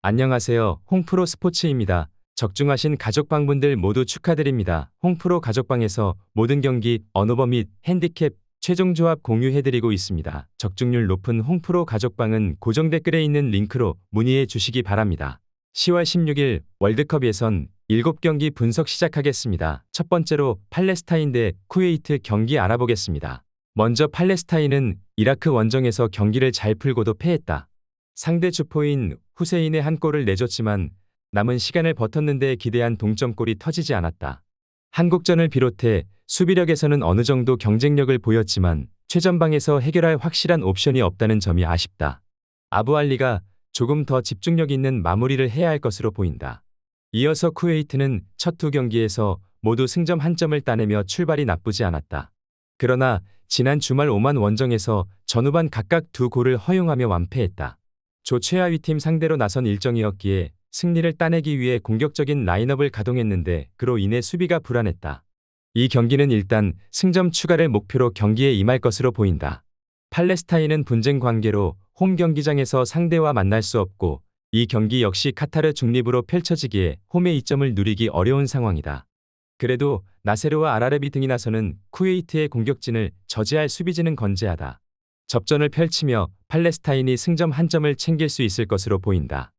안녕하세요. 홍프로 스포츠입니다. 적중하신 가족방분들 모두 축하드립니다. 홍프로 가족방에서 모든 경기, 언오버 및 핸디캡, 최종 조합 공유해드리고 있습니다. 적중률 높은 홍프로 가족방은 고정 댓글에 있는 링크로 문의해 주시기 바랍니다. 10월 16일 월드컵 예선 7경기 분석 시작하겠습니다. 첫 번째로 팔레스타인 대 쿠웨이트 경기 알아보겠습니다. 먼저 팔레스타인은 이라크 원정에서 경기를 잘 풀고도 패했다. 상대 주포인 후세인의 한 골을 내줬지만 남은 시간을 버텼는데 기대한 동점골이 터지지 않았다. 한국전을 비롯해 수비력에서는 어느 정도 경쟁력을 보였지만 최전방에서 해결할 확실한 옵션이 없다는 점이 아쉽다. 아부알리가 조금 더 집중력 있는 마무리를 해야 할 것으로 보인다. 이어서 쿠웨이트는 첫 두 경기에서 모두 승점 한 점을 따내며 출발이 나쁘지 않았다. 그러나 지난 주말 오만 원정에서 전후반 각각 두 골을 허용하며 완패했다. 조 최하위팀 상대로 나선 일정이었기에 승리를 따내기 위해 공격적인 라인업을 가동했는데 그로 인해 수비가 불안했다. 이 경기는 일단 승점 추가를 목표로 경기에 임할 것으로 보인다. 팔레스타인은 분쟁 관계로 홈 경기장에서 상대와 만날 수 없고 이 경기 역시 카타르 중립으로 펼쳐지기에 홈의 이점을 누리기 어려운 상황이다. 그래도 나세르와 알아르비 등이 나서는 쿠웨이트의 공격진을 저지할 수비진은 건재하다. 접전을 펼치며 팔레스타인이 승점 한 점을 챙길 수 있을 것으로 보인다.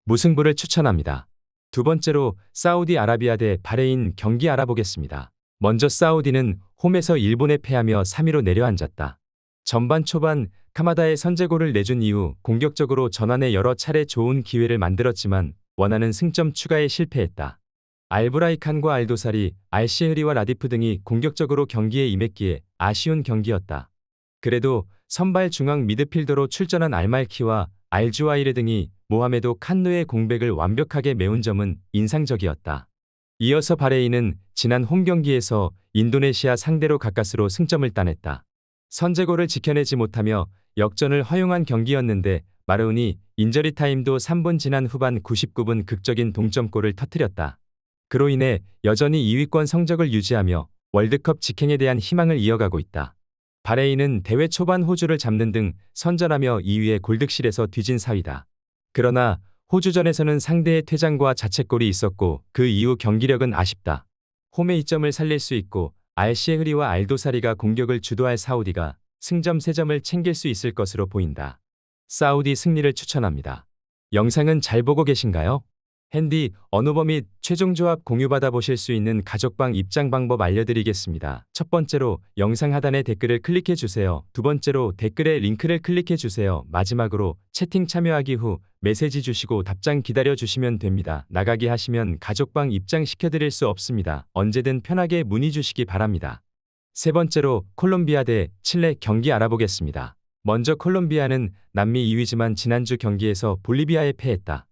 무승부를 추천합니다. 두 번째로 사우디아라비아 대 바레인 경기 알아보겠습니다. 먼저 사우디는 홈에서 일본에 패하며 3위로 내려앉았다. 전반 초반 카마다의 선제골을 내준 이후 공격적으로 전환해 여러 차례 좋은 기회를 만들었지만 원하는 승점 추가에 실패했다. 알브라이칸과 알도사리, 알시흐리와 라디프 등이 공격적으로 경기에 임했기에 아쉬운 경기였다. 그래도 선발 중앙 미드필더로 출전한 알말키와 알주와이르 등이 모하메도 칸누의 공백을 완벽하게 메운 점은 인상적이었다. 이어서 바레인은 지난 홈 경기에서 인도네시아 상대로 가까스로 승점을 따냈다. 선제골을 지켜내지 못하며 역전을 허용한 경기였는데 마르운이 인저리 타임도 3분 지난 후반 99분 극적인 동점골을 터뜨렸다. 그로 인해 여전히 2위권 성적을 유지하며 월드컵 직행에 대한 희망을 이어가고 있다. 바레인은 대회 초반 호주를 잡는 등 선전하며 2위의 골득실에서 뒤진 사위다. 그러나 호주전에서는 상대의 퇴장과 자책골이 있었고 그 이후 경기력은 아쉽다. 홈의 이점을 살릴 수 있고 알시에흐리와 알도사리가 공격을 주도할 사우디가 승점 3점을 챙길 수 있을 것으로 보인다. 사우디 승리를 추천합니다. 영상은 잘 보고 계신가요? 핸디, 언오버 및 최종 조합 공유받아 보실 수 있는 가족방 입장 방법 알려드리겠습니다. 첫 번째로 영상 하단에 댓글을 클릭해 주세요. 두 번째로 댓글에 링크를 클릭해 주세요. 마지막으로 채팅 참여하기 후 메시지 주시고 답장 기다려 주시면 됩니다. 나가기 하시면 가족방 입장 시켜드릴 수 없습니다. 언제든 편하게 문의 주시기 바랍니다. 세 번째로 콜롬비아 대 칠레 경기 알아보겠습니다. 먼저 콜롬비아는 남미 2위지만 지난주 경기에서 볼리비아에 패했다.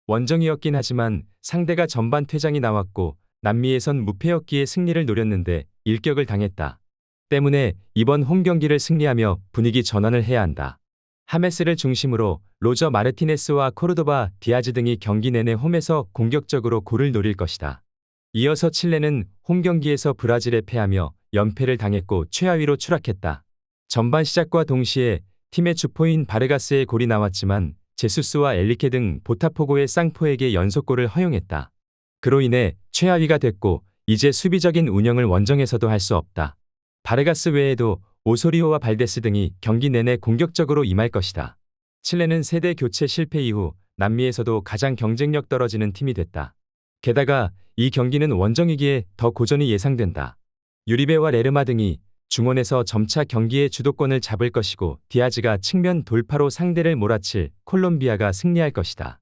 원정이었긴 하지만 상대가 전반 퇴장이 나왔고 남미에선 무패였기에 승리를 노렸는데 일격을 당했다. 때문에 이번 홈 경기를 승리하며 분위기 전환을 해야 한다. 하메스를 중심으로 로저 마르티네스와 코르도바, 디아즈 등이 경기 내내 홈에서 공격적으로 골을 노릴 것이다. 이어서 칠레는 홈 경기에서 브라질에 패하며 연패를 당했고 최하위로 추락했다. 전반 시작과 동시에 팀의 주포인 바르가스의 골이 나왔지만 제수스와 엘리케 등 보타포고의 쌍포에게 연속골을 허용했다. 그로 인해 최하위가 됐고 이제 수비적인 운영을 원정에서도 할 수 없다. 바르가스 외에도 오소리오와 발데스 등이 경기 내내 공격적으로 임할 것이다. 칠레는 세대 교체 실패 이후 남미에서도 가장 경쟁력 떨어지는 팀이 됐다. 게다가 이 경기는 원정이기에 더 고전이 예상된다. 유리베와 레르마 등이 중원에서 점차 경기의 주도권을 잡을 것이고 디아즈가 측면 돌파로 상대를 몰아칠 콜롬비아가 승리할 것이다.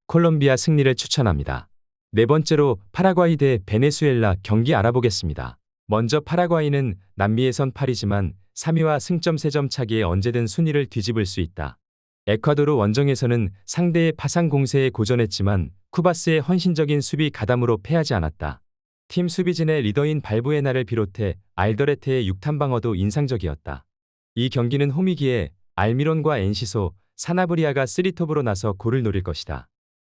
콜롬비아 승리를 추천합니다. 네 번째로 파라과이 대 베네수엘라 경기 알아보겠습니다. 먼저 파라과이는 남미에선 8위지만 3위와 승점 3점 차기에 언제든 순위를 뒤집을 수 있다. 에콰도르 원정에서는 상대의 파상 공세에 고전했지만 쿠바스의 헌신적인 수비 가담으로 패하지 않았다. 팀 수비진의 리더인 발부에나를 비롯해 알더레테의 6탄 방어도 인상적이었다. 이 경기는 홈이기에 알미론과 엔시소, 사나브리아가 3톱으로 나서 골을 노릴 것이다.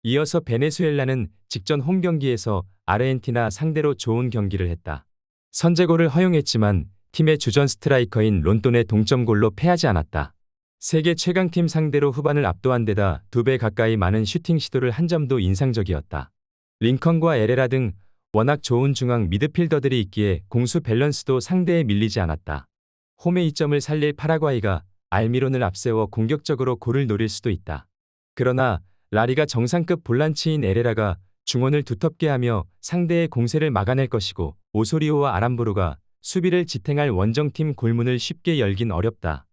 이어서 베네수엘라는 직전 홈 경기에서 아르헨티나 상대로 좋은 경기를 했다. 선제골을 허용했지만 팀의 주전 스트라이커인 론돈의 동점골로 패하지 않았다. 세계 최강팀 상대로 후반을 압도한 데다 2배 가까이 많은 슈팅 시도를 한 점도 인상적이었다. 링컨과 에레라 등 워낙 좋은 중앙 미드필더들이 있기에 공수 밸런스도 상대에 밀리지 않았다. 홈의 이점을 살릴 파라과이가 알미론을 앞세워 공격적으로 골을 노릴 수도 있다. 그러나 라리가 정상급 볼란치인 에레라가 중원을 두텁게 하며 상대의 공세를 막아낼 것이고 오소리오와 아람브루가 수비를 지탱할 원정팀 골문을 쉽게 열긴 어렵다.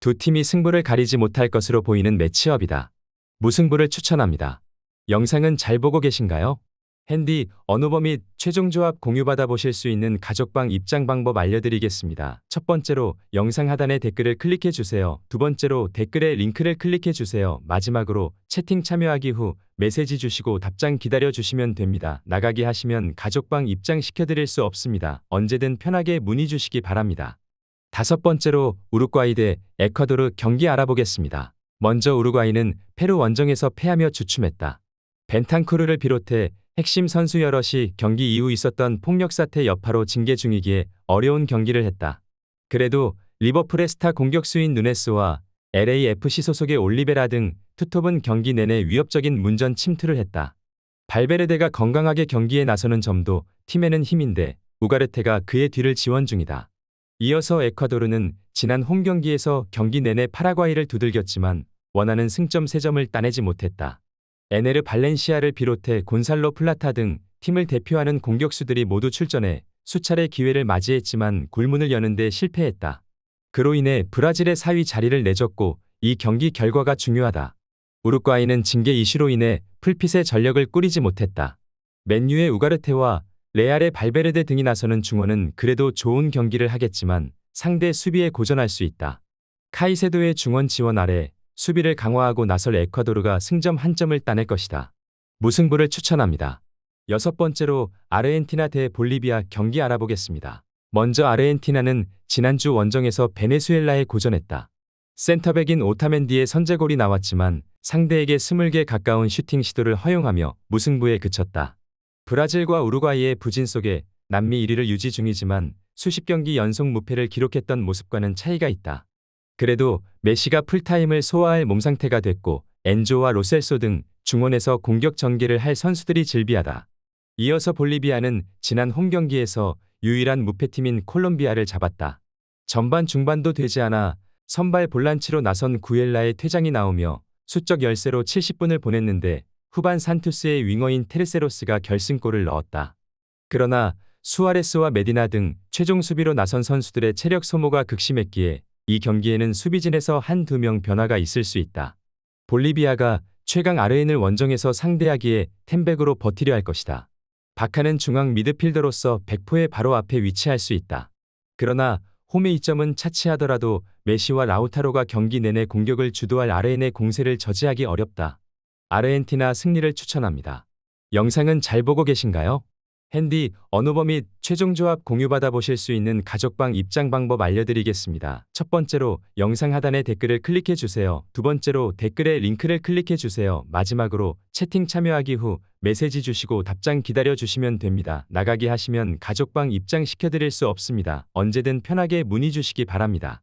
두 팀이 승부를 가리지 못할 것으로 보이는 매치업이다. 무승부를 추천합니다. 영상은 잘 보고 계신가요? 핸디, 언어버 및 최종 조합 공유받아 보실 수 있는 가족방 입장 방법 알려드리겠습니다. 첫 번째로 영상 하단의 댓글을 클릭해 주세요. 두 번째로 댓글에 링크를 클릭해 주세요. 마지막으로 채팅 참여하기 후 메시지 주시고 답장 기다려 주시면 됩니다. 나가기 하시면 가족방 입장 시켜드릴 수 없습니다. 언제든 편하게 문의 주시기 바랍니다. 다섯 번째로 우루과이 대 에콰도르 경기 알아보겠습니다. 먼저 우루과이는 페루 원정에서 패하며 주춤했다. 벤탄쿠르를 비롯해 핵심 선수 여럿이 경기 이후 있었던 폭력 사태 여파로 징계 중이기에 어려운 경기를 했다. 그래도 리버풀의 스타 공격수인 누네스와 LAFC 소속의 올리베라 등 투톱은 경기 내내 위협적인 문전 침투를 했다. 발베르데가 건강하게 경기에 나서는 점도 팀에는 힘인데 우가르테가 그의 뒤를 지원 중이다. 이어서 에콰도르는 지난 홈 경기에서 경기 내내 파라과이를 두들겼지만 원하는 승점 3점을 따내지 못했다. 에네르 발렌시아를 비롯해 곤살로 플라타 등 팀을 대표하는 공격수들이 모두 출전해 수차례 기회를 맞이했지만 골문을 여는데 실패했다. 그로 인해 브라질의 4위 자리를 내줬고 이 경기 결과가 중요하다. 우루과이는 징계 이슈로 인해 풀핏의 전력을 꾸리지 못했다. 맨유의 우가르테와 레알의 발베르데 등이 나서는 중원은 그래도 좋은 경기를 하겠지만 상대 수비에 고전할 수 있다. 카이세도의 중원 지원 아래 수비를 강화하고 나설 에콰도르가 승점 1점을 따낼 것이다. 무승부를 추천합니다. 여섯 번째로 아르헨티나 대 볼리비아 경기 알아보겠습니다. 먼저 아르헨티나는 지난주 원정에서 베네수엘라에 고전했다. 센터백인 오타멘디의 선제골이 나왔지만 상대에게 20개 가까운 슈팅 시도를 허용하며 무승부에 그쳤다. 브라질과 우루과이의 부진 속에 남미 1위를 유지 중이지만 수십 경기 연속 무패를 기록했던 모습과는 차이가 있다. 그래도 메시가 풀타임을 소화할 몸 상태가 됐고 엔조와 로셀소 등 중원에서 공격 전개를 할 선수들이 즐비하다. 이어서 볼리비아는 지난 홈 경기에서 유일한 무패팀인 콜롬비아를 잡았다. 전반 중반도 되지 않아 선발 볼란치로 나선 구엘라의 퇴장이 나오며 수적 열세로 70분을 보냈는데 후반 산투스의 윙어인 테르세로스가 결승골을 넣었다. 그러나 수아레스와 메디나 등 최종 수비로 나선 선수들의 체력 소모가 극심했기에 이 경기에는 수비진에서 1-2명 변화가 있을 수 있다. 볼리비아가 최강 아르헨을 원정에서 상대하기에 템백으로 버티려 할 것이다. 바카는 중앙 미드필더로서 백포의 바로 앞에 위치할 수 있다. 그러나 홈의 이점은 차치하더라도 메시와 라우타로가 경기 내내 공격을 주도할 아르헨의 공세를 저지하기 어렵다. 아르헨티나 승리를 추천합니다. 영상은 잘 보고 계신가요? 핸디, 언어버 및 최종 조합 공유받아 보실 수 있는 가족방 입장 방법 알려드리겠습니다. 첫 번째로 영상 하단의 댓글을 클릭해 주세요. 두 번째로 댓글에 링크를 클릭해 주세요. 마지막으로 채팅 참여하기 후 메시지 주시고 답장 기다려 주시면 됩니다. 나가기 하시면 가족방 입장 시켜드릴 수 없습니다. 언제든 편하게 문의 주시기 바랍니다.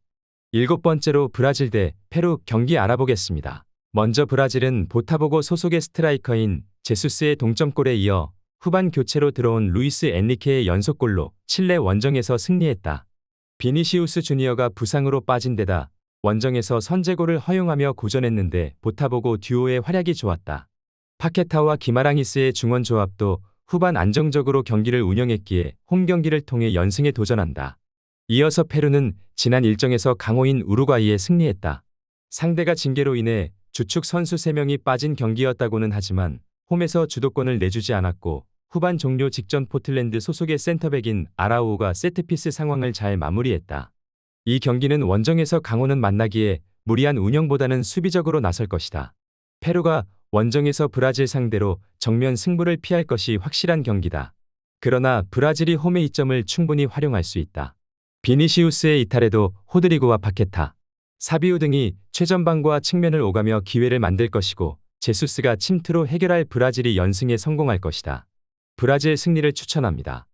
일곱 번째로 브라질 대 페루 경기 알아보겠습니다. 먼저 브라질은 보타보고 소속의 스트라이커인 제수스의 동점골에 이어 후반 교체로 들어온 루이스 엔리케의 연속골로 칠레 원정에서 승리했다. 비니시우스 주니어가 부상으로 빠진 데다 원정에서 선제골을 허용하며 고전했는데 보타보고 듀오의 활약이 좋았다. 파케타와 기마랑이스의 중원 조합도 후반 안정적으로 경기를 운영했기에 홈 경기를 통해 연승에 도전한다. 이어서 페루는 지난 일정에서 강호인 우루과이에 승리했다. 상대가 징계로 인해 주축 선수 3명이 빠진 경기였다고는 하지만 홈에서 주도권을 내주지 않았고 후반 종료 직전 포틀랜드 소속의 센터백인 아라우오가 세트피스 상황을 잘 마무리했다. 이 경기는 원정에서 강호는 만나기에 무리한 운영보다는 수비적으로 나설 것이다. 페루가 원정에서 브라질 상대로 정면 승부를 피할 것이 확실한 경기다. 그러나 브라질이 홈의 이점을 충분히 활용할 수 있다. 비니시우스의 이탈에도 호드리고와 파케타, 사비우 등이 최전방과 측면을 오가며 기회를 만들 것이고 제수스가 침투로 해결할 브라질이 연승에 성공할 것이다. 브라질 승리를 추천합니다.